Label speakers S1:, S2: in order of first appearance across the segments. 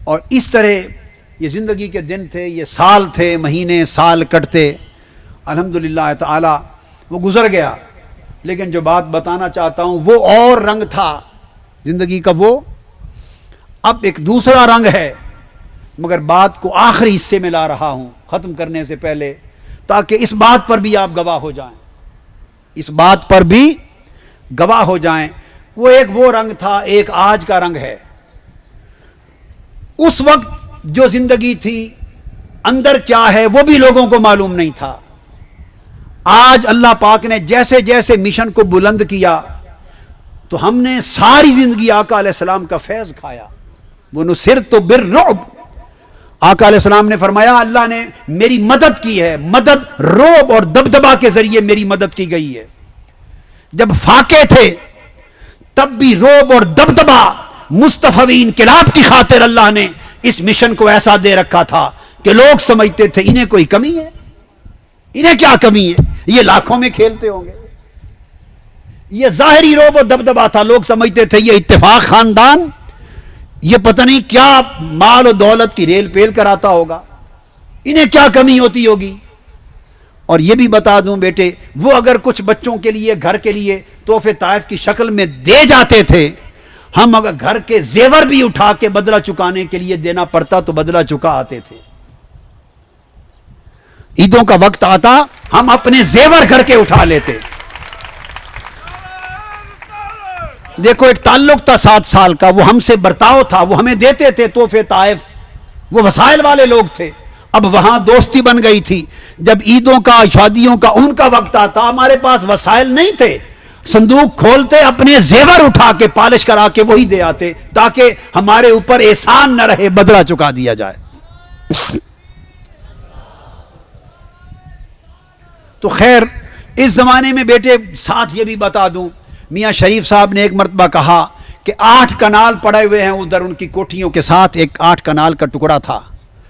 S1: اور اس طرح یہ زندگی کے دن تھے، یہ سال تھے، مہینے سال کٹتے، الحمدللہ تعالی وہ گزر گیا۔ لیکن جو بات بتانا چاہتا ہوں وہ اور رنگ تھا زندگی کا، وہ اب ایک دوسرا رنگ ہے، مگر بات کو آخری حصے میں لا رہا ہوں ختم کرنے سے پہلے، تاکہ اس بات پر بھی آپ گواہ ہو جائیں، اس بات پر بھی گواہ ہو جائیں۔ وہ رنگ تھا، ایک آج کا رنگ ہے۔ اس وقت جو زندگی تھی اندر کیا ہے وہ بھی لوگوں کو معلوم نہیں تھا۔ آج اللہ پاک نے جیسے جیسے مشن کو بلند کیا تو ہم نے ساری زندگی آقا علیہ السلام کا فیض کھایا۔ وہ نصرت بالرعب، آقا علیہ السلام نے فرمایا اللہ نے میری مدد کی ہے، مدد رعب اور دبدبا کے ذریعے میری مدد کی گئی ہے۔ جب فاقے تھے تب بھی رعب اور دبدبا مصطفی انقلاب کی خاطر اللہ نے اس مشن کو ایسا دے رکھا تھا کہ لوگ سمجھتے تھے انہیں کوئی کمی ہے، انہیں کیا کمی ہے، یہ لاکھوں میں کھیلتے ہوں گے۔ یہ ظاہری رعب اور دبدبا تھا، لوگ سمجھتے تھے یہ اتفاق خاندان یہ پتہ نہیں کیا مال و دولت کی ریل پیل کراتا ہوگا، انہیں کیا کمی ہوتی ہوگی۔ اور یہ بھی بتا دوں بیٹے، وہ اگر کچھ بچوں کے لیے گھر کے لیے تحفے طائف کی شکل میں دے جاتے تھے، ہم اگر گھر کے زیور بھی اٹھا کے بدلہ چکانے کے لیے دینا پڑتا تو بدلہ چکا آتے تھے۔ عیدوں کا وقت آتا ہم اپنے زیور گھر کے اٹھا لیتے۔ دیکھو ایک تعلق تھا 7 سال کا، وہ ہم سے برتاؤ تھا، وہ ہمیں دیتے تھے تحفے طائف، وہ وسائل والے لوگ تھے۔ اب وہاں دوستی بن گئی تھی۔ جب عیدوں کا شادیوں کا ان کا وقت آتا ہمارے پاس وسائل نہیں تھے، صندوق کھولتے اپنے زیور اٹھا کے پالش کرا کے وہی دے آتے تاکہ ہمارے اوپر احسان نہ رہے، بدلہ چکا دیا جائے۔ تو خیر اس زمانے میں بیٹے ساتھ یہ بھی بتا دوں، میاں شریف صاحب نے ایک مرتبہ کہا کہ 8 کنال پڑے ہوئے ہیں ادھر ان کی کوٹھیوں کے ساتھ، ایک 8 کنال کا ٹکڑا تھا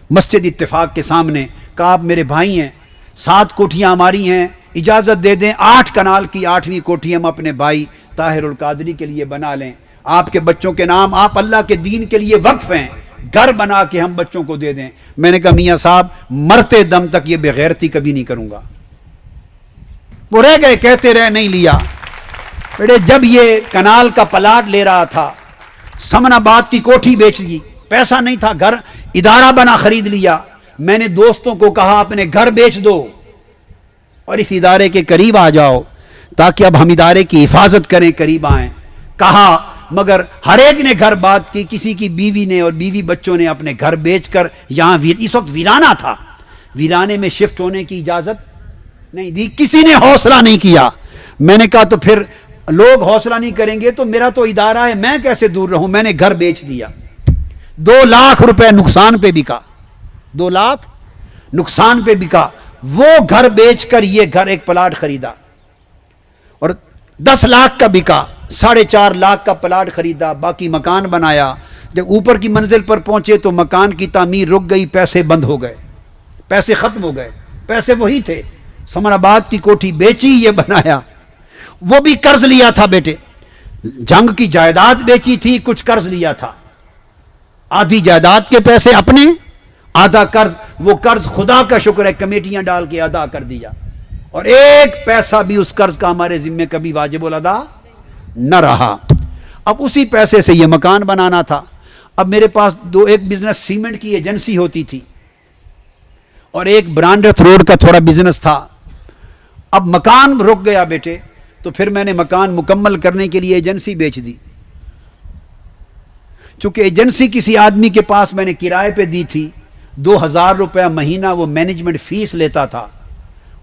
S1: مسجد اتفاق کے سامنے۔ کہا آپ میرے بھائی ہیں، 7 کوٹھیاں ہماری ہیں، اجازت دے دیں 8 کنال کی 8ویں کوٹھی ہم اپنے بھائی طاہر القادری کے لیے بنا لیں، آپ کے بچوں کے نام، آپ اللہ کے دین کے لیے وقف ہیں، گھر بنا کے ہم بچوں کو دے دیں۔ میں نے کہا میاں صاحب مرتے دم تک یہ بغیرتی کبھی نہیں کروں گا۔ وہ رہ گئے، کہتے رہے، نہیں لیا۔ بیٹے جب یہ کنال کا پلاٹ لے رہا تھا، سمن آباد کی کوٹھی بیچ دی، پیسہ نہیں تھا، گھر ادارہ بنا خرید لیا۔ میں نے دوستوں کو کہا اپنے گھر بیچ دو اور اس ادارے کے قریب آ جاؤ تاکہ اب ہم ادارے کی حفاظت کریں، قریب آئیں۔ کہا مگر ہر ایک نے گھر بات کی، کسی کی بیوی نے اور بیوی بچوں نے اپنے گھر بیچ کر یہاں اس وقت ویرانہ تھا، ویرانے میں شفٹ ہونے کی اجازت نہیں دی، کسی نے حوصلہ نہیں کیا۔ میں نے کہا تو پھر لوگ حوصلہ نہیں کریں گے تو میرا تو ادارہ ہے، میں کیسے دور رہوں۔ میں نے گھر بیچ دیا، 2 لاکھ روپے نقصان پہ بکا، 2 لاکھ نقصان پہ بکا۔ وہ گھر بیچ کر یہ گھر ایک پلاٹ خریدا اور 10 لاکھ کا بکا، 4.5 لاکھ کا پلاٹ خریدا، باقی مکان بنایا۔ جب اوپر کی منزل پر پہنچے تو مکان کی تعمیر رک گئی، پیسے بند ہو گئے، پیسے ختم ہو گئے، پیسے وہی تھے، سمن آباد کی کوٹھی بیچی، یہ بنایا۔ وہ بھی قرض لیا تھا بیٹے، جنگ کی جائیداد بیچی تھی، کچھ قرض لیا تھا، آدھی جائیداد کے پیسے اپنے، آدھا قرض۔ وہ قرض خدا کا شکر ہے کمیٹیاں ڈال کے ادا کر دیا، اور ایک پیسہ بھی اس قرض کا ہمارے ذمے کبھی واجب الادا نہ رہا۔ اب اسی پیسے سے یہ مکان بنانا تھا۔ اب میرے پاس ایک بزنس سیمنٹ کی ایجنسی ہوتی تھی اور ایک برانڈت روڈ کا تھوڑا بزنس تھا۔ اب مکان رک گیا بیٹے، تو پھر میں نے مکان مکمل کرنے کے لیے ایجنسی بیچ دی۔ چونکہ ایجنسی کسی آدمی کے پاس میں نے کرائے پہ دی تھی، 2000 روپے مہینہ وہ مینجمنٹ فیس لیتا تھا،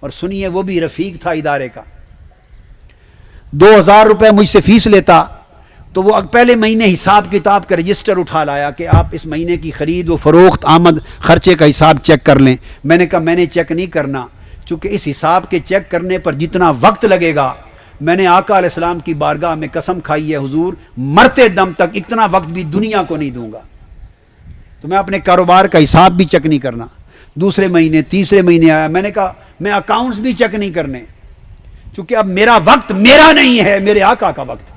S1: اور سنیے وہ بھی رفیق تھا ادارے کا، 2000 روپے مجھ سے فیس لیتا۔ تو وہ پہلے مہینے حساب کتاب کا رجسٹر اٹھا لایا کہ آپ اس مہینے کی خرید و فروخت آمد خرچے کا حساب چیک کر لیں۔ میں نے کہا میں نے چیک نہیں کرنا، چونکہ اس حساب کے چیک کرنے پر جتنا وقت لگے گا، میں نے آقا علیہ السلام کی بارگاہ میں قسم کھائی ہے حضور مرتے دم تک اتنا وقت بھی دنیا کو نہیں دوں گا، تو میں اپنے کاروبار کا حساب بھی چیک نہیں کرنا۔ دوسرے مہینے تیسرے مہینے آیا، میں نے کہا میں اکاؤنٹس بھی چیک نہیں کرنے، چونکہ اب میرا وقت میرا نہیں ہے، میرے آقا کا وقت۔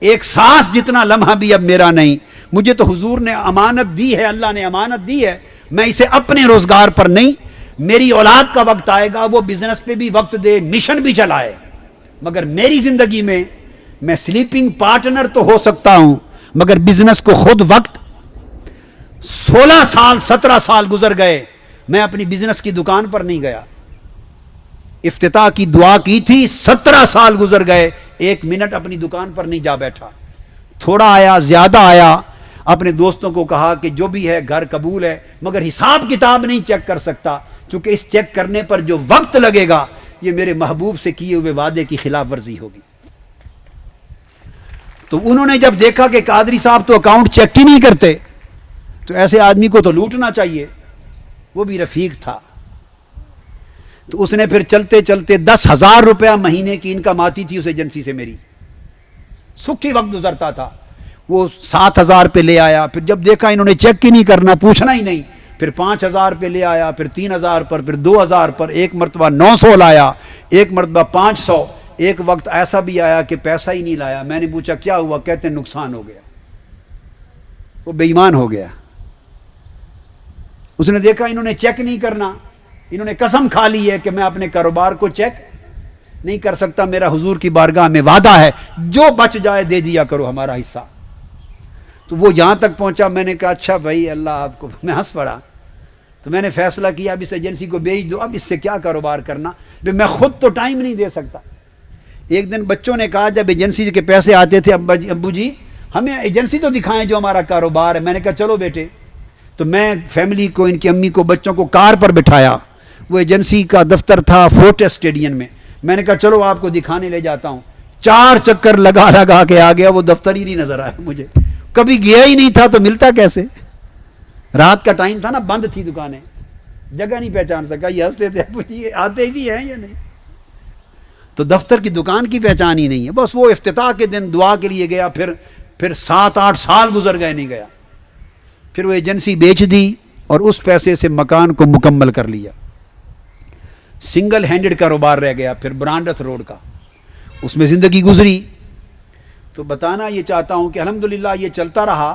S1: ایک سانس جتنا لمحہ بھی اب میرا نہیں. مجھے تو حضور نے امانت دی ہے, اللہ نے امانت دی ہے, میں اسے اپنے روزگار پر نہیں, میری اولاد کا وقت آئے گا, وہ بزنس پہ بھی وقت دے, مشن بھی چلائے, مگر میری زندگی میں سلیپنگ پارٹنر تو ہو سکتا ہوں, مگر بزنس کو خود وقت 16 سال 17 سال گزر گئے, میں اپنی بزنس کی دکان پر نہیں گیا. افتتاح کی دعا کی تھی, 17 سال گزر گئے, 1 منٹ اپنی دکان پر نہیں جا بیٹھا. تھوڑا آیا زیادہ آیا, اپنے دوستوں کو کہا کہ جو بھی ہے گھر قبول ہے, مگر حساب کتاب نہیں چیک کر سکتا, چونکہ اس چیک کرنے پر جو وقت لگے گا یہ میرے محبوب سے کیے ہوئے وعدے کی خلاف ورزی ہوگی. تو انہوں نے جب دیکھا کہ قادری صاحب تو اکاؤنٹ چیک ہی نہیں کرتے, تو ایسے آدمی کو تو لوٹنا چاہیے, وہ بھی رفیق تھا. تو اس نے پھر چلتے چلتے 10,000 روپیہ مہینے کی انکم آتی تھی اس ایجنسی سے, میری سکھی وقت گزرتا تھا, وہ 7,000 پہ لے آیا. پھر جب دیکھا انہوں نے چیک ہی نہیں کرنا, پوچھنا ہی نہیں, پھر 5,000 پہ لے آیا, پھر 3,000 پر, پھر 2,000 پر, ایک مرتبہ 900 لایا, ایک مرتبہ 500. ایک وقت ایسا بھی آیا کہ پیسہ ہی نہیں لایا. میں نے پوچھا کیا ہوا, کہتے ہیں نقصان ہو گیا. وہ بے ایمان ہو گیا. اس نے دیکھا انہوں نے چیک نہیں کرنا, انہوں نے قسم کھا لی ہے کہ میں اپنے کاروبار کو چیک نہیں کر سکتا, میرا حضور کی بارگاہ میں وعدہ ہے جو بچ جائے دے دیا کرو ہمارا حصہ. تو وہ یہاں تک پہنچا, میں نے کہا اچھا بھائی اللہ آپ کو, میں ہنس پڑا. تو میں نے فیصلہ کیا اب اس ایجنسی کو بیچ دو, اب اس سے کیا کاروبار کرنا, میں خود تو ٹائم نہیں دے سکتا. ایک دن بچوں نے کہا جب ایجنسی کے پیسے آتے تھے, ابو جی ہمیں ایجنسی تو دکھائیں جو ہمارا کاروبار ہے. میں نے کہا چلو بیٹے. تو میں فیملی کو, ان کی امی کو, بچوں کو کار پر بٹھایا. وہ ایجنسی کا دفتر تھا فورٹ اسٹیڈیم میں. میں نے کہا چلو آپ کو دکھانے لے جاتا ہوں. 4 چکر لگا کے آ گیا, وہ دفتر ہی نہیں نظر آیا مجھے, کبھی گیا ہی نہیں تھا تو ملتا کیسے. رات کا ٹائم تھا نا, بند تھی دکانیں, جگہ نہیں پہچان سکا. یہ ہنستے تھے یہ آتے بھی ہیں یا نہیں, تو دفتر کی دکان کی پہچان ہی نہیں ہے. بس وہ افتتاح کے دن دعا کے لیے گیا, پھر 7-8 سال گزر گئے نہیں گیا. پھر وہ ایجنسی بیچ دی اور اس پیسے سے مکان کو مکمل کر لیا. سنگل ہینڈڈ کاروبار رہ گیا. پھر برانڈتھ روڈ کا, اس میں زندگی گزری. تو بتانا یہ چاہتا ہوں کہ الحمدللہ یہ چلتا رہا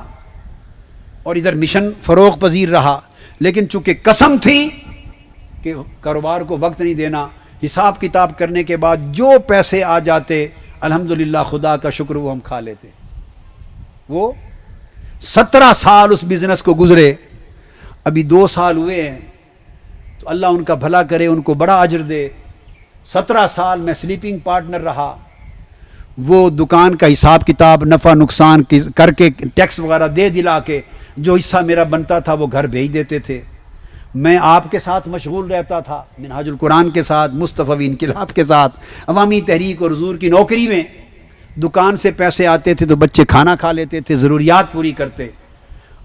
S1: اور ادھر مشن فروغ پذیر رہا, لیکن چونکہ قسم تھی کہ کاروبار کو وقت نہیں دینا, حساب کتاب کرنے کے بعد جو پیسے آ جاتے الحمدللہ خدا کا شکر وہ ہم کھا لیتے. وہ 17 سال اس بزنس کو گزرے, ابھی 2 سال ہوئے ہیں, تو اللہ ان کا بھلا کرے, ان کو بڑا اجر دے. 17 سال میں سلیپنگ پارٹنر رہا. وہ دکان کا حساب کتاب نفع نقصان کر کے ٹیکس وغیرہ دے دلا کے جو حصہ میرا بنتا تھا وہ گھر بھیج دیتے تھے. میں آپ کے ساتھ مشغول رہتا تھا, منہاج القرآن کے ساتھ, مصطفی انقلاب کے ساتھ, عوامی تحریک اور حضور کی نوکری میں. دکان سے پیسے آتے تھے تو بچے کھانا کھا لیتے تھے, ضروریات پوری کرتے.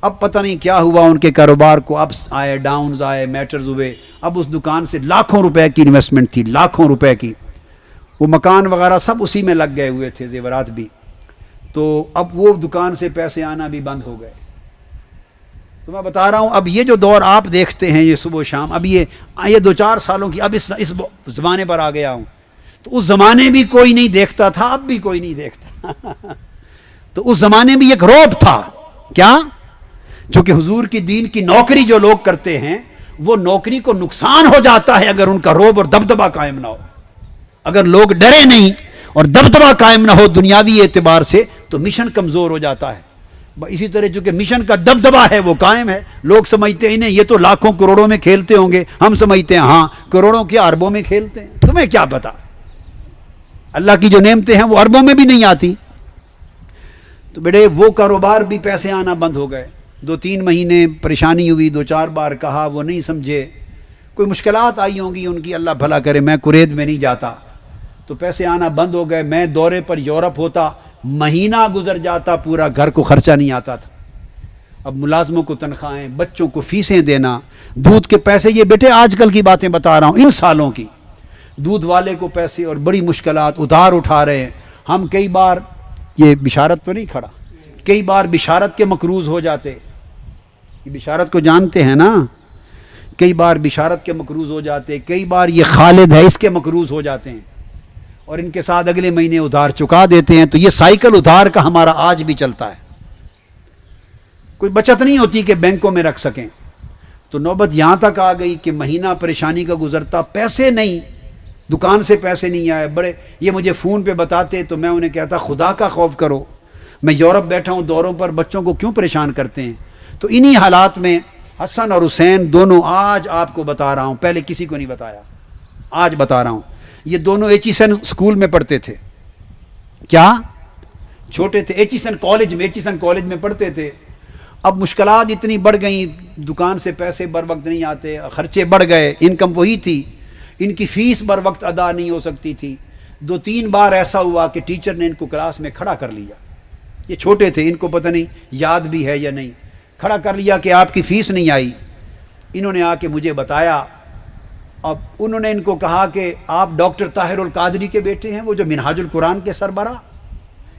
S1: اب پتہ نہیں کیا ہوا ان کے کاروبار کو, اپس آئے ڈاؤنز آئے, میٹرز ہوئے. اب اس دکان سے لاکھوں روپے کی انویسٹمنٹ تھی, لاکھوں روپے کی. وہ مکان وغیرہ سب اسی میں لگ گئے ہوئے تھے, زیورات بھی. تو اب وہ دکان سے پیسے آنا بھی بند ہو گئے. تو میں بتا رہا ہوں اب یہ جو دور آپ دیکھتے ہیں یہ صبح و شام, اب یہ 2-4 سالوں کی, اب اس زمانے پر آ گیا ہوں. تو اس زمانے بھی کوئی نہیں دیکھتا تھا, اب بھی کوئی نہیں دیکھتا. تو اس زمانے میں ایک رعب تھا. کیا؟ چونکہ حضور کی دین کی نوکری جو لوگ کرتے ہیں وہ نوکری کو نقصان ہو جاتا ہے اگر ان کا رعب اور دبدبہ قائم نہ ہو. اگر لوگ ڈرے نہیں اور دبدبہ قائم نہ ہو دنیاوی اعتبار سے تو مشن کمزور ہو جاتا ہے. اسی طرح چونکہ مشن کا دبدبہ ہے وہ قائم ہے. لوگ سمجھتے ہیں انہیں یہ تو لاکھوں کروڑوں میں کھیلتے ہوں گے, ہم سمجھتے ہیں ہاں کروڑوں کے اربوں میں کھیلتے ہیں. تمہیں کیا پتا, اللہ کی جو نعمتیں ہیں وہ اربوں میں بھی نہیں آتی. تو بیٹے وہ کاروبار بھی پیسے آنا بند ہو گئے. 2-3 مہینے پریشانی ہوئی, 2-4 بار کہا, وہ نہیں سمجھے. کوئی مشکلات آئی ہوں گی ان کی, اللہ بھلا کرے. میں کوریت میں نہیں جاتا, تو پیسے آنا بند ہو گئے. میں دورے پر یورپ ہوتا, مہینہ گزر جاتا پورا, گھر کو خرچہ نہیں آتا تھا. اب ملازموں کو تنخواہیں, بچوں کو فیسیں دینا, دودھ کے پیسے. یہ بیٹے آج کل کی باتیں بتا رہا ہوں, ان سالوں کی. دودھ والے کو پیسے اور بڑی مشکلات, ادھار اٹھا رہے ہیں ہم. کئی بار یہ بشارت تو نہیں کھڑا, کئی بار بشارت کے مقروض ہو جاتے. یہ بشارت کو جانتے ہیں نا, کئی بار بشارت کے مقروض ہو جاتے, کئی بار یہ خالد ہے اس کے مقروض ہو جاتے ہیں. اور ان کے ساتھ اگلے مہینے ادھار چکا دیتے ہیں. تو یہ سائیکل ادھار کا ہمارا آج بھی چلتا ہے. کوئی بچت نہیں ہوتی کہ بینکوں میں رکھ سکیں. تو نوبت یہاں تک آ گئی کہ مہینہ پریشانی کا گزرتا, پیسے نہیں, دکان سے پیسے نہیں آئے. بڑے یہ مجھے فون پہ بتاتے تو میں انہیں کہتا خدا کا خوف کرو, میں یورپ بیٹھا ہوں دوروں پر, بچوں کو کیوں پریشان کرتے ہیں. تو انہی حالات میں حسن اور حسین دونوں, آج آپ کو بتا رہا ہوں, پہلے کسی کو نہیں بتایا, آج بتا رہا ہوں, یہ دونوں ایچیسن اسکول میں پڑھتے تھے. کیا چھوٹے تھے, ایچیسن کالج میں پڑھتے تھے. اب مشکلات اتنی بڑھ گئیں, دکان سے پیسے بر وقت نہیں آتے, خرچے بڑھ گئے, انکم وہی تھی, ان کی فیس بر وقت ادا نہیں ہو سکتی تھی. 2-3 بار ایسا ہوا کہ ٹیچر نے ان کو کلاس میں کھڑا کر لیا. یہ چھوٹے تھے, ان کو پتہ نہیں یاد بھی ہے یا نہیں, کھڑا کر لیا کہ آپ کی فیس نہیں آئی. انہوں نے آ کے مجھے بتایا. اب انہوں نے ان کو کہا کہ آپ ڈاکٹر طاہر القادری کے بیٹے ہیں, وہ جو منہاج القرآن کے سربراہ,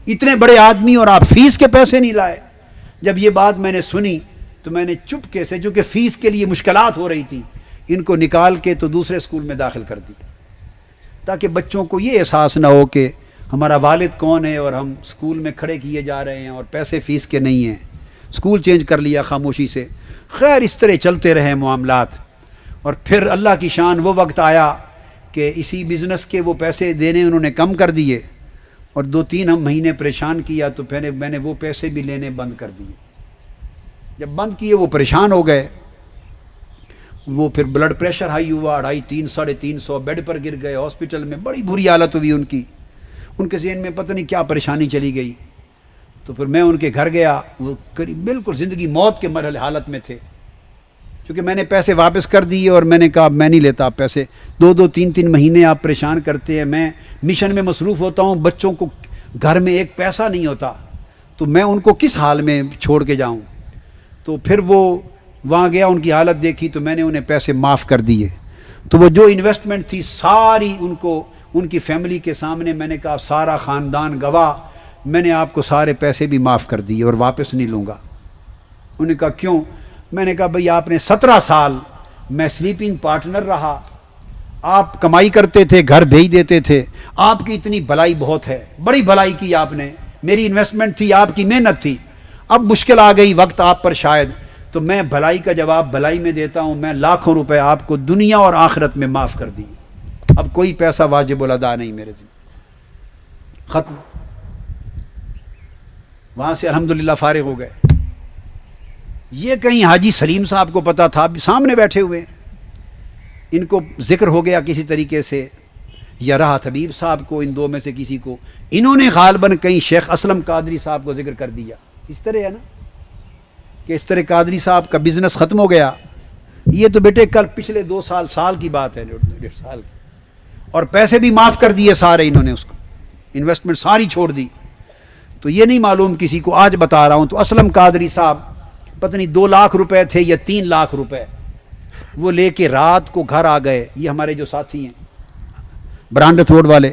S1: اتنے بڑے آدمی اور آپ فیس کے پیسے نہیں لائے. جب یہ بات میں نے سنی تو میں نے چپکے سے, چونکہ فیس کے لیے مشکلات ہو رہی تھی, ان کو نکال کے تو دوسرے اسکول میں داخل کر دی, تاکہ بچوں کو یہ احساس نہ ہو کہ ہمارا والد کون ہے اور ہم اسکول میں کھڑے کیے جا رہے ہیں اور پیسے فیس کے نہیں ہیں. اسکول چینج کر لیا خاموشی سے. خیر اس طرح چلتے رہے معاملات. اور پھر اللہ کی شان, وہ وقت آیا کہ اسی بزنس کے وہ پیسے دینے انہوں نے کم کر دیے, اور 2-3 ہم مہینے پریشان کیا, تو پہلے میں نے وہ پیسے بھی لینے بند کر دیے. جب بند کیے وہ پریشان ہو گئے. وہ پھر بلڈ پریشر ہائی ہوا, 250-350 بیڈ پر گر گئے ہاسپٹل میں, بڑی بری حالت ہوئی ان کی. ان کے ذہن میں پتہ نہیں کیا پریشانی چلی گئی. تو پھر میں ان کے گھر گیا, وہ قریب بالکل زندگی موت کے مرحلے حالت میں تھے, کیونکہ میں نے پیسے واپس کر دیے اور میں نے کہا میں نہیں لیتا آپ پیسے, 2-3 مہینے آپ پریشان کرتے ہیں, میں مشن میں مصروف ہوتا ہوں, بچوں کو گھر میں ایک پیسہ نہیں ہوتا, تو میں ان کو کس حال میں چھوڑ کے جاؤں. تو پھر وہ وہاں گیا, ان کی حالت دیکھی, تو میں نے انہیں پیسے معاف کر دیے. تو وہ جو انویسٹمنٹ تھی ساری ان کو, ان کی فیملی کے سامنے میں نے کہا سارا خاندان گواہ, میں نے آپ کو سارے پیسے بھی معاف کر دیے اور واپس نہیں لوں گا. انہوں نے کہا کیوں؟ میں نے کہا بھئی آپ نے 17 سال میں سلیپنگ پارٹنر رہا, آپ کمائی کرتے تھے, گھر بھیج دیتے تھے, آپ کی اتنی بھلائی بہت ہے, بڑی بھلائی کی آپ نے, میری انویسٹمنٹ تھی, آپ کی محنت تھی, اب مشکل آ گئی وقت آپ پر شاید, تو میں بھلائی کا جواب بھلائی میں دیتا ہوں, میں لاکھوں روپے آپ کو دنیا اور آخرت میں معاف کر دیے, اب کوئی پیسہ واجب الادا نہیں میرے ذمہ. ختم. وہاں سے الحمدللہ فارغ ہو گئے. یہ کہیں حاجی سلیم صاحب کو پتا تھا, سامنے بیٹھے ہوئے, ان کو ذکر ہو گیا کسی طریقے سے, یا راحت حبیب صاحب کو, ان دو میں سے کسی کو, انہوں نے غالباً کہیں شیخ اسلم قادری صاحب کو ذکر کر دیا. اس طرح ہے نا کہ اس طرح قادری صاحب کا بزنس ختم ہو گیا. یہ تو بیٹے کل پچھلے 2 سال کی بات ہے, 1.5 سال کی, اور پیسے بھی معاف کر دیے سارے انہوں نے, اس کو انویسٹمنٹ ساری چھوڑ دی. تو یہ نہیں معلوم کسی کو, آج بتا رہا ہوں. تو اسلم قادری صاحب پتہ نہیں 2 لاکھ روپے تھے یا 3 لاکھ روپے, وہ لے کے رات کو گھر آ گئے. یہ ہمارے جو ساتھی ہیں برانڈت روڈ والے,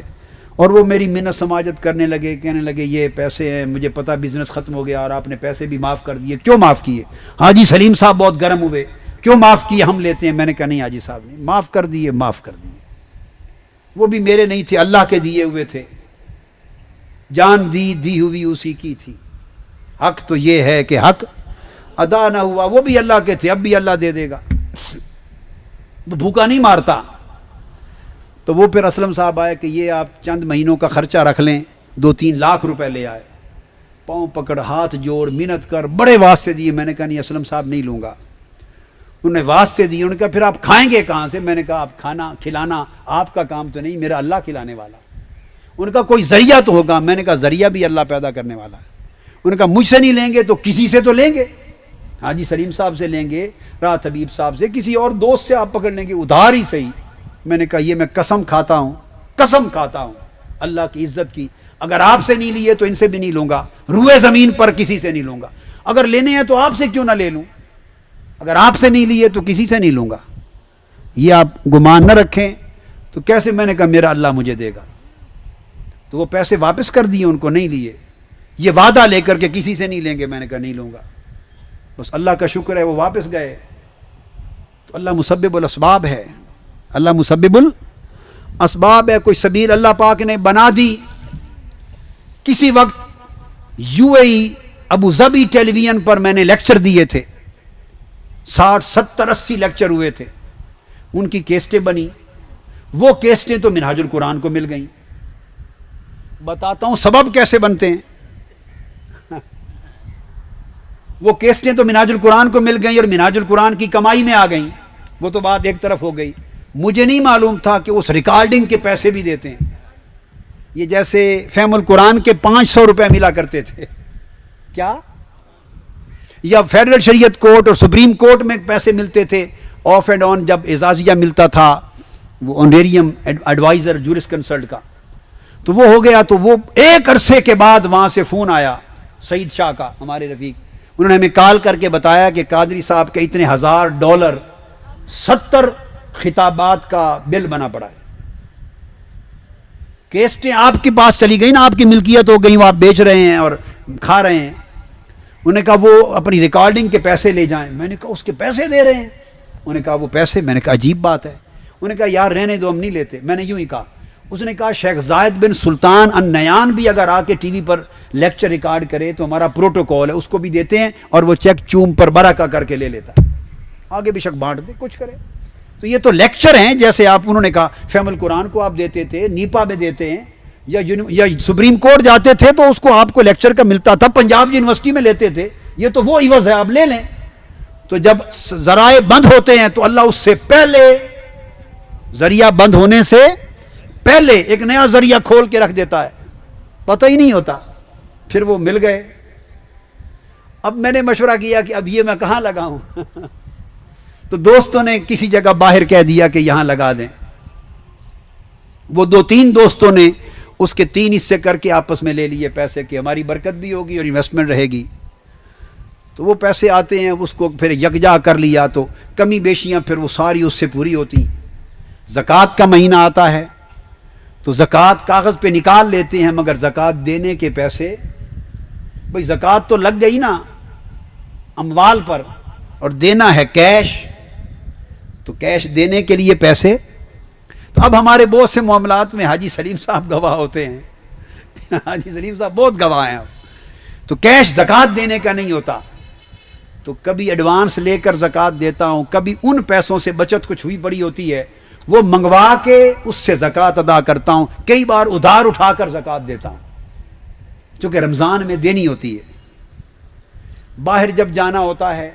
S1: اور وہ میری منت سماجت کرنے لگے, کہنے لگے یہ پیسے ہیں, مجھے پتا بزنس ختم ہو گیا اور آپ نے پیسے بھی معاف کر دیے. کیوں معاف کیے؟ حاجی سلیم صاحب بہت گرم ہوئے, کیوں معاف کیے, ہم لیتے ہیں. میں نے کہا نہیں حاجی صاحب نے معاف کر دیے, معاف کر دیے. وہ بھی میرے نہیں تھے, اللہ کے دیے ہوئے تھے. جان دی ہوئی اسی کی تھی. حق تو یہ ہے کہ حق ادا نہ ہوا, وہ بھی اللہ کے تھے, اب بھی اللہ دے دے گا, وہ بھوکا نہیں مارتا. تو وہ پھر اسلم صاحب آئے کہ یہ آپ چند مہینوں کا خرچہ رکھ لیں, 2-3 لاکھ روپے لے آئے. پاؤں پکڑ, ہاتھ جوڑ, منت کر, بڑے واسطے دیے. میں نے کہا نہیں اسلم صاحب نہیں لوں گا. انہوں نے واسطے دیے. انہوں نے کہا پھر آپ کھائیں گے کہاں سے؟ میں نے کہا آپ کھانا کھلانا آپ کا کام تو نہیں, میرا اللہ کھلانے والا. ان کا کوئی ذریعہ تو ہوگا. میں نے کہا ذریعہ بھی اللہ پیدا کرنے والا ہے. انہوں نے کہا مجھ سے نہیں لیں گے تو کسی سے تو لیں گے, حاجی سلیم صاحب سے لیں گے, راحت حبیب صاحب سے, کسی اور دوست سے آپ پکڑ لیں گے, ادھار ہی صحیح. میں نے کہا یہ میں قسم کھاتا ہوں اللہ کی عزت کی, اگر آپ سے نہیں لیے تو ان سے بھی نہیں لوں گا, روئے زمین پر کسی سے نہیں لوں گا. اگر لینے ہیں تو آپ سے کیوں نہ لے لوں, اگر آپ سے نہیں لیے تو کسی سے نہیں لوں گا. یہ آپ گمان نہ رکھیں. تو کیسے؟ میں نے کہا میرا اللہ مجھے دے گا. تو وہ پیسے واپس کر دیے, ان کو نہیں لیے. یہ وعدہ لے کر کے کسی سے نہیں لیں گے. میں نے کہا نہیں لوں گا. بس اللہ کا شکر ہے وہ واپس گئے. تو اللہ مسبب الاسباب ہے, اللہ مسبب اسباب ہے, کوئی سبیل اللہ پاک نے بنا دی. کسی وقت UAE ابو ظبی ٹیلی ویژن پر میں نے لیکچر دیے تھے, 60 70 80 لیکچر ہوئے تھے, ان کی کیسٹیں بنی. وہ کیسٹیں تو منہاج القرآن کو مل گئیں. بتاتا ہوں سبب کیسے بنتے ہیں. وہ کیسٹیں تو منہاج القرآن کو مل گئیں اور منہاج القرآن کی کمائی میں آ گئیں. وہ تو بات ایک طرف ہو گئی. مجھے نہیں معلوم تھا کہ اس ریکارڈنگ کے پیسے بھی دیتے ہیں. یہ جیسے فہم القرآن کے 500 روپے ملا کرتے تھے کیا, یا فیڈرل شریعت کورٹ اور سپریم کورٹ میں پیسے ملتے تھے آف اینڈ آن, جب اعزازیہ ملتا تھا وہ آنریریم ایڈوائزر جورس کنسلٹ کا, تو وہ ہو گیا. تو وہ ایک عرصے کے بعد وہاں سے فون آیا سعید شاہ کا, ہمارے رفیق, انہوں نے ہمیں کال کر کے بتایا کہ قادری صاحب کے اتنے $1000 70 خطابات کا بل بنا پڑا ہے. کیسٹیں آپ کے پاس چلی گئی نا, آپ کی ملکیت ہو گئی, وہ آپ بیچ رہے ہیں اور کھا رہے ہیں. انہوں نے کہا وہ اپنی ریکارڈنگ کے پیسے لے جائیں. میں نے کہا اس کے پیسے دے رہے ہیں؟ انہوں نے کہا وہ پیسے. میں نے کہا عجیب بات ہے. انہوں نے کہا یار رہنے دو, ہم نہیں لیتے. میں نے یوں ہی کہا. اس نے کہا شیخ زائد بن سلطان النیان بھی اگر آ کے ٹی وی پر لیکچر ریکارڈ کرے تو ہمارا پروٹوکول ہے, اس کو بھی دیتے ہیں اور وہ چیک چوم پر برکہ کر کے لے لیتا ہے. آگے بھی شک بانٹ دے, کچھ کرے. تو یہ تو لیکچر ہیں, جیسے آپ, انہوں نے کہا فہم القرآن کو آپ دیتے تھے, نیپا میں دیتے ہیں, یا سپریم کورٹ جاتے تھے تو اس کو آپ کو لیکچر کا ملتا تھا, پنجاب یونیورسٹی میں لیتے تھے. یہ تو وہ عوض ہے, آپ لے لیں. تو جب ذرائع بند ہوتے ہیں تو اللہ اس سے پہلے, ذریعہ بند ہونے سے پہلے ایک نیا ذریعہ کھول کے رکھ دیتا ہے, پتہ ہی نہیں ہوتا. پھر وہ مل گئے. اب میں نے مشورہ کیا کہ اب یہ میں کہاں لگاؤں. تو دوستوں نے کسی جگہ باہر کہہ دیا کہ یہاں لگا دیں. وہ 2-3 دوستوں نے اس کے 3 حصے کر کے آپس میں لے لیے پیسے, کہ ہماری برکت بھی ہوگی اور انویسٹمنٹ رہے گی. تو وہ پیسے آتے ہیں, اس کو پھر یکجا کر لیا تو کمی بیشیاں پھر وہ ساری اس سے پوری ہوتی. زکوٰۃ کا مہینہ آتا ہے تو زکوٰۃ کاغذ پہ نکال لیتے ہیں, مگر زکوٰۃ دینے کے پیسے, بھئی زکوٰۃ تو لگ گئی نا اموال پر, اور دینا ہے کیش, تو کیش دینے کے لیے پیسے. تو اب ہمارے بہت سے معاملات میں حاجی سلیم صاحب گواہ ہوتے ہیں. حاجی سلیم صاحب بہت گواہ ہیں. اب تو کیش زکوٰۃ دینے کا نہیں ہوتا, تو کبھی ایڈوانس لے کر زکوٰۃ دیتا ہوں, کبھی ان پیسوں سے بچت کچھ ہوئی پڑی ہوتی ہے وہ منگوا کے اس سے زکوٰۃ ادا کرتا ہوں. کئی بار ادھار اٹھا کر زکوٰۃ دیتا ہوں, چونکہ رمضان میں دینی ہوتی ہے. باہر جب جانا ہوتا ہے,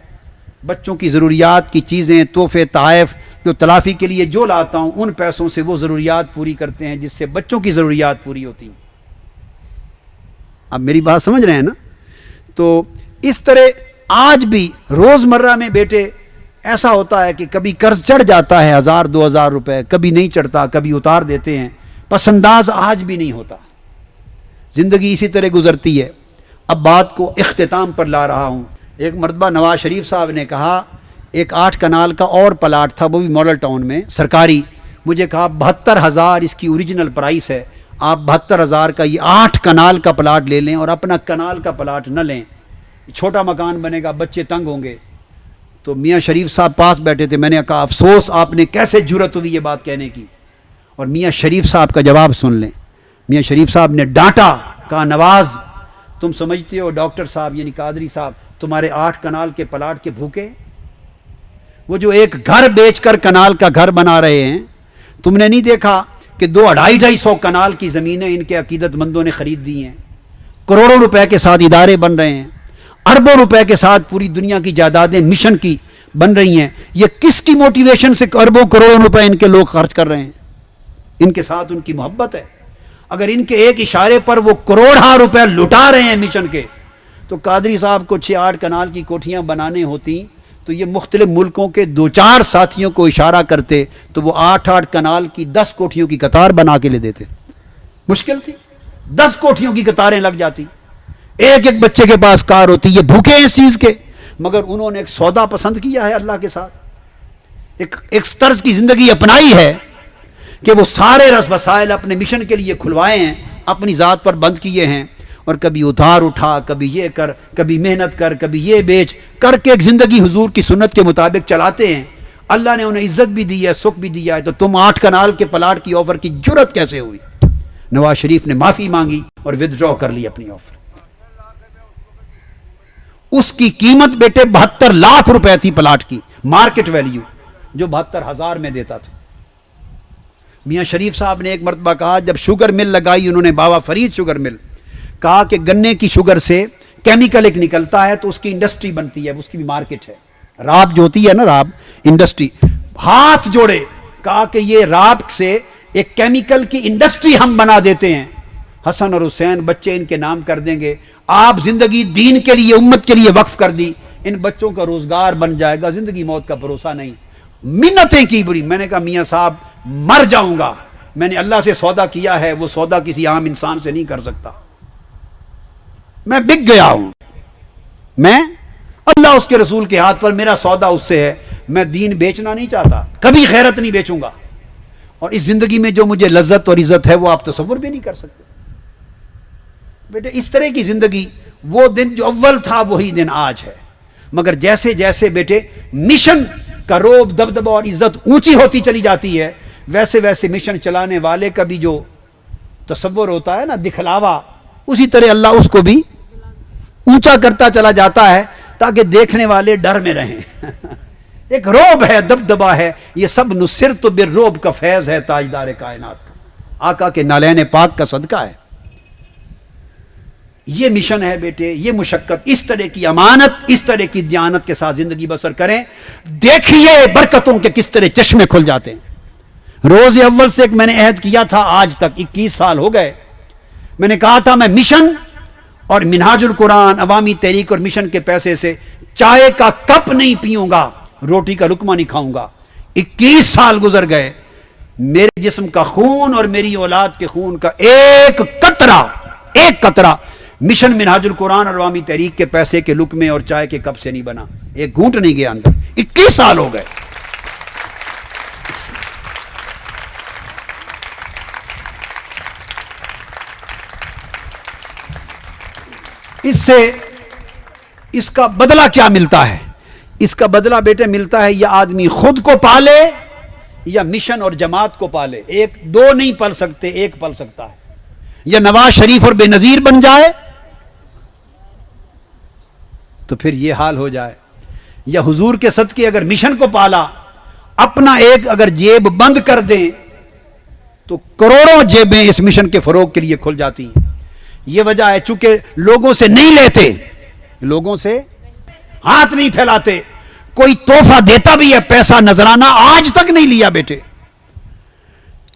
S1: بچوں کی ضروریات کی چیزیں, تحفے, تحائف جو تلافی کے لیے جو لاتا ہوں, ان پیسوں سے وہ ضروریات پوری کرتے ہیں جس سے بچوں کی ضروریات پوری ہوتی ہیں. اب میری بات سمجھ رہے ہیں نا. تو اس طرح آج بھی روزمرہ میں بیٹے ایسا ہوتا ہے کہ کبھی قرض چڑھ جاتا ہے 1000-2000 روپے, کبھی نہیں چڑھتا, کبھی اتار دیتے ہیں. پسنداز آج بھی نہیں ہوتا. زندگی اسی طرح گزرتی ہے. اب بات کو اختتام پر لا رہا ہوں. ایک مرتبہ نواز شریف صاحب نے کہا, ایک 8 کنال کا اور پلاٹ تھا, وہ بھی ماڈل ٹاؤن میں سرکاری. مجھے کہا 72,000 اس کی اوریجنل پرائس ہے, آپ 72,000 کا یہ 8 کنال کا پلاٹ لے لیں اور اپنا کنال کا پلاٹ نہ لیں, چھوٹا مکان بنے گا, بچے تنگ ہوں گے. تو میاں شریف صاحب پاس بیٹھے تھے. میں نے کہا افسوس آپ نے کیسے جرأت ہوئی یہ بات کہنے کی. اور میاں شریف صاحب کا جواب سن لیں. میاں شریف صاحب نے ڈانٹا, کہا نواز تم سمجھتے ہو ڈاکٹر صاحب یعنی قادری صاحب تمہارے 8 کنال کے پلاٹ کے بھوکے, وہ جو ایک گھر بیچ کر کنال کا گھر بنا رہے ہیں, تم نے نہیں دیکھا کہ 200-250 کنال کی زمینیں ان کے عقیدت مندوں نے خرید دی ہیں, کروڑوں روپے کے ساتھ ادارے بن رہے ہیں, اربوں روپے کے ساتھ پوری دنیا کی جائیدادیں مشن کی بن رہی ہیں. یہ کس کی موٹیویشن سے اربوں کروڑوں روپے ان کے لوگ خرچ کر رہے ہیں؟ ان کے ساتھ ان کی محبت ہے. اگر ان کے ایک اشارے پر وہ کروڑہ روپے لٹا رہے ہیں مشن کے, تو قادری صاحب کو 6-8 کنال کی کوٹھیاں بنانے ہوتی تو یہ مختلف ملکوں کے 2-4 ساتھیوں کو اشارہ کرتے تو وہ 8-8 کنال کی 10 کوٹھیوں کی قطار بنا کے لے دیتے. مشکل تھی, 10 کوٹھیوں کی قطاریں لگ جاتی, ایک ایک بچے کے پاس کار ہوتی. یہ بھوکے ہیں اس چیز کے, مگر انہوں نے ایک سودا پسند کیا ہے اللہ کے ساتھ, ایک طرز کی زندگی اپنائی ہے کہ وہ سارے رس وسائل اپنے مشن کے لیے کھلوائے ہیں, اپنی ذات پر بند کیے ہیں, اور کبھی ادھار اٹھا, کبھی یہ کر, کبھی محنت کر, کبھی یہ بیچ کر کے ایک زندگی حضور کی سنت کے مطابق چلاتے ہیں. اللہ نے انہیں عزت بھی دی ہے, سکھ بھی دیا ہے, تو تم 8 کنال کے پلاٹ کی آفر کی جرت کیسے ہوئی؟ نواز شریف نے معافی مانگی اور ودڈرا کر لی اپنی آفر. اس کی قیمت بیٹے 72 لاکھ روپے تھی پلاٹ کی, مارکیٹ ویلیو, جو 72,000 میں دیتا تھا. میاں شریف صاحب نے ایک مرتبہ کہا, جب شوگر مل لگائی انہوں نے, بابا فرید شوگر مل, کہا کہ گنے کی شوگر سے کیمیکل ایک نکلتا ہے تو اس کی انڈسٹری بنتی ہے, اس کی بھی مارکیٹ ہے. راب جو ہوتی ہے نا, راب انڈسٹری, ہاتھ جوڑے, کہا کہ یہ راب سے ایک کیمیکل کی انڈسٹری ہم بنا دیتے ہیں, حسن اور حسین بچے ان کے نام کر دیں گے, آپ زندگی دین کے لیے امت کے لیے وقف کر دی, ان بچوں کا روزگار بن جائے گا, زندگی موت کا بھروسہ نہیں. منتیں کی بڑی. میں نے کہا میاں صاحب مر جاؤں گا, میں نے اللہ سے سودا کیا ہے, وہ سودا کسی عام انسان سے نہیں کر سکتا. میں بک گیا ہوں, میں اللہ اس کے رسول کے ہاتھ پر, میرا سودا اس سے ہے. میں دین بیچنا نہیں چاہتا, کبھی غیرت نہیں بیچوں گا. اور اس زندگی میں جو مجھے لذت اور عزت ہے وہ آپ تصور بھی نہیں کر سکتے. بیٹے اس طرح کی زندگی, وہ دن جو اول تھا وہی دن آج ہے. مگر جیسے جیسے بیٹے مشن کا روب, دبدبہ اور عزت اونچی ہوتی چلی جاتی ہے, ویسے ویسے مشن چلانے والے کا بھی جو تصور ہوتا ہے نا, دکھلاوا, اسی طرح اللہ اس کو بھی اونچا کرتا چلا جاتا ہے تاکہ دیکھنے والے ڈر میں رہیں. ایک روب ہے, دبدبہ ہے, یہ سب نصرت بالرعب کا فیض ہے تاجدار کائنات کا, آقا کے نالین پاک کا صدقہ ہے. یہ مشن ہے بیٹے, یہ مشقت, اس طرح کی امانت, اس طرح کی دیانت کے ساتھ زندگی بسر کریں. دیکھیے برکتوں کے کس طرح چشمے کھل جاتے ہیں. روز اول سے ایک میں نے عہد کیا تھا, آج تک 21 سال ہو گئے. میں نے کہا تھا میں مشن اور منہاج القرآن, عوامی تحریک اور مشن کے پیسے سے چائے کا کپ نہیں پیوں گا, روٹی کا لقمہ نہیں کھاؤں گا. 21 سال گزر گئے, میرے جسم کا خون اور میری اولاد کے خون کا ایک قطرہ مشن منہاج القرآن اور عوامی تحریک کے پیسے کے لقمے اور چائے کے کپ سے نہیں بنا, ایک گھونٹ نہیں گیا اندر. 21 سال ہو گئے. اس سے اس کا بدلہ کیا ملتا ہے؟ اس کا بدلہ بیٹے ملتا ہے, یا آدمی خود کو پالے یا مشن اور جماعت کو پالے. ایک دو نہیں پل سکتے, ایک پل سکتا ہے. یا نواز شریف اور بے نظیر بن جائے تو پھر یہ حال ہو جائے, یا حضور کے صدقے اگر مشن کو پالا, اپنا ایک اگر جیب بند کر دیں تو کروڑوں جیبیں اس مشن کے فروغ کے لیے کھل جاتی ہیں. یہ وجہ ہے چونکہ لوگوں سے نہیں لیتے, لوگوں سے ہاتھ نہیں پھیلاتے. کوئی تحفہ دیتا بھی ہے, پیسہ نذرانہ آج تک نہیں لیا بیٹے.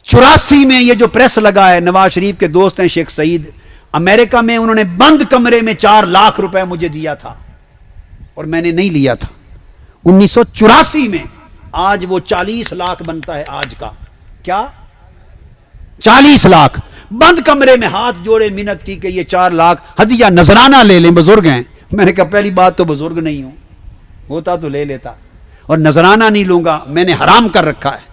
S1: 84 میں یہ جو پریس لگا ہے, نواز شریف کے دوست ہیں شیخ سعید, امریکہ میں انہوں نے بند کمرے میں 4 لاکھ روپے مجھے دیا تھا اور میں نے نہیں لیا تھا 1984 میں. آج وہ 40 لاکھ بنتا ہے آج کا. کیا 40 لاکھ بند کمرے میں ہاتھ جوڑے منت کی کہ یہ 4 لاکھ ہدیہ نذرانہ لے لیں, بزرگ ہیں. میں نے کہا پہلی بات تو بزرگ نہیں ہوں, ہوتا تو لے لیتا, اور نذرانہ نہیں لوں گا, میں نے حرام کر رکھا ہے.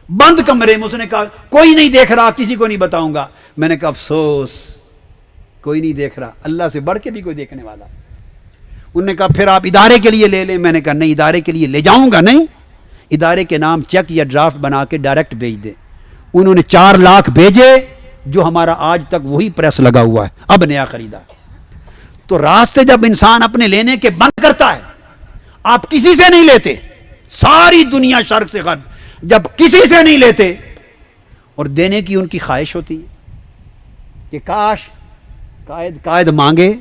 S1: بند کمرے میں اس نے کہا کوئی نہیں دیکھ رہا, کسی کو نہیں بتاؤں گا. میں نے کہا افسوس, کوئی نہیں دیکھ رہا, اللہ سے بڑھ کے بھی کوئی دیکھنے والا. انہوں نے کہا پھر آپ ادارے کے لیے لے لیں. میں نے کہا نہیں, ادارے کے لیے لے جاؤں گا نہیں, ادارے کے نام چیک یا ڈرافٹ بنا کے ڈائریکٹ بھیج دیں. انہوں نے 4 لاکھ بھیجے, جو ہمارا آج تک وہی پریس لگا ہوا ہے, اب نیا خریدا. تو راستے جب انسان اپنے لینے کے بند کرتا ہے, آپ کسی سے نہیں لیتے, ساری دنیا شرق سے غرب جب کسی سے نہیں لیتے, اور دینے کی ان کی خواہش ہوتی ہے کہ کاش قائد مانگے.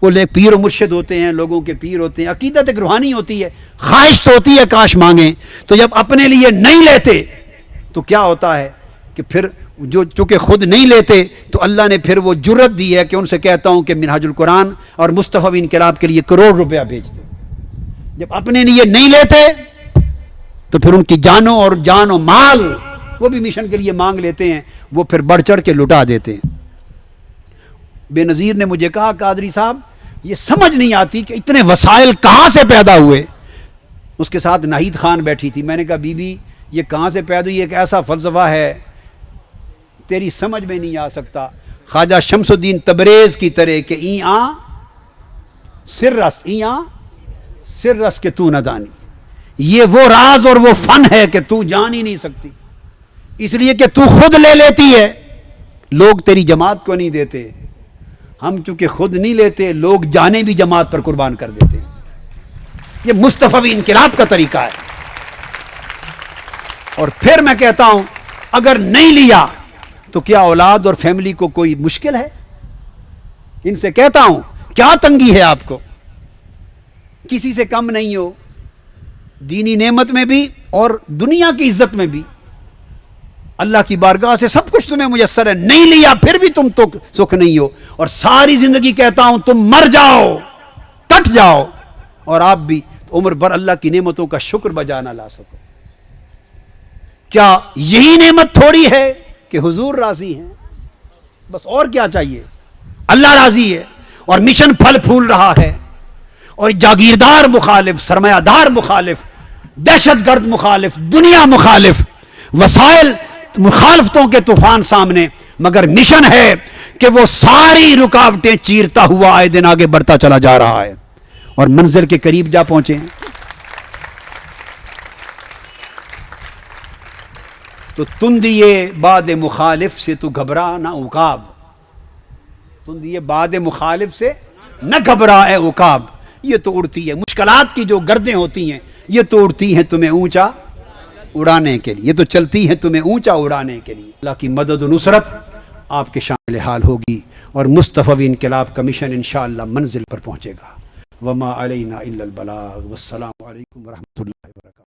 S1: وہ پیر و مرشد ہوتے ہیں, لوگوں کے پیر ہوتے ہیں, عقیدت ایک روحانی ہوتی ہے, خواہش تو ہوتی ہے کاش مانگیں. تو جب اپنے لیے نہیں لیتے تو کیا ہوتا ہے کہ پھر جو چونکہ خود نہیں لیتے تو اللہ نے پھر وہ جرت دی ہے کہ ان سے کہتا ہوں کہ منہاج القرآن اور مصطفی انقلاب کے لیے کروڑ روپیہ بھیج دو. جب اپنے لیے نہیں لیتے تو پھر ان کی جانوں اور جان و مال وہ بھی مشن کے لیے مانگ لیتے ہیں, وہ پھر بڑھ چڑھ کے لٹا دیتے ہیں. بے نظیر نے مجھے کہا قادری صاحب یہ سمجھ نہیں آتی کہ اتنے وسائل کہاں سے پیدا ہوئے. اس کے ساتھ ناہید خان بیٹھی تھی. میں نے کہا بی بی یہ کہاں سے پیدا ہوئی, ایک ایسا فلسفہ ہے تیری سمجھ میں نہیں آ سکتا. خواجہ شمس الدین تبریز کی طرح کہ سر رس کے تو نہ دانی, یہ وہ راز اور وہ فن ہے کہ تو جان ہی نہیں سکتی، اس لیے کہ تو خود لے لیتی ہے، لوگ تیری جماعت کو نہیں دیتے. ہم چونکہ خود نہیں لیتے، لوگ جانے بھی جماعت پر قربان کر دیتے ہیں. یہ مصطفی انقلاب کا طریقہ ہے. اور پھر میں کہتا ہوں اگر نہیں لیا تو کیا اولاد اور فیملی کو کوئی مشکل ہے؟ ان سے کہتا ہوں کیا تنگی ہے آپ کو؟ کسی سے کم نہیں ہو، دینی نعمت میں بھی اور دنیا کی عزت میں بھی. اللہ کی بارگاہ سے سب کچھ تمہیں میسر ہے، نہیں لیا پھر بھی تم تو سکھ نہیں ہو. اور ساری زندگی کہتا ہوں تم مر جاؤ، کٹ جاؤ، اور آپ بھی عمر بھر اللہ کی نعمتوں کا شکر بجا نہ لا سکو. کیا یہی نعمت تھوڑی ہے کہ حضور راضی ہیں؟ بس اور کیا چاہیے؟ اللہ راضی ہے اور مشن پھل پھول رہا ہے، اور جاگیردار مخالف، سرمایہ دار مخالف، دہشت گرد مخالف، دنیا مخالف، وسائل مخالفتوں کے طوفان سامنے، مگر مشن ہے کہ وہ ساری رکاوٹیں چیرتا ہوا آئے دن آگے بڑھتا چلا جا رہا ہے اور منزل کے قریب جا پہنچے ہیں. تو تندیے باد مخالف سے تو گھبرا نہ عقاب، تندیے باد مخالف سے نہ گھبرا اے عقاب. یہ تو اڑتی ہے، مشکلات کی جو گردیں ہوتی ہیں یہ تو اڑتی ہیں تمہیں اونچا اڑانے کے لیے، یہ تو چلتی ہیں تمہیں اونچا اڑانے کے لیے. اللہ کی مدد و نصرت آپ کے شامل حال ہوگی اور مصطفی انقلاب کا مشن انشاءاللہ منزل پر پہنچے گا. وما علینا الا البلاغ. والسلام علیکم ورحمۃ اللہ وبرکاتہ.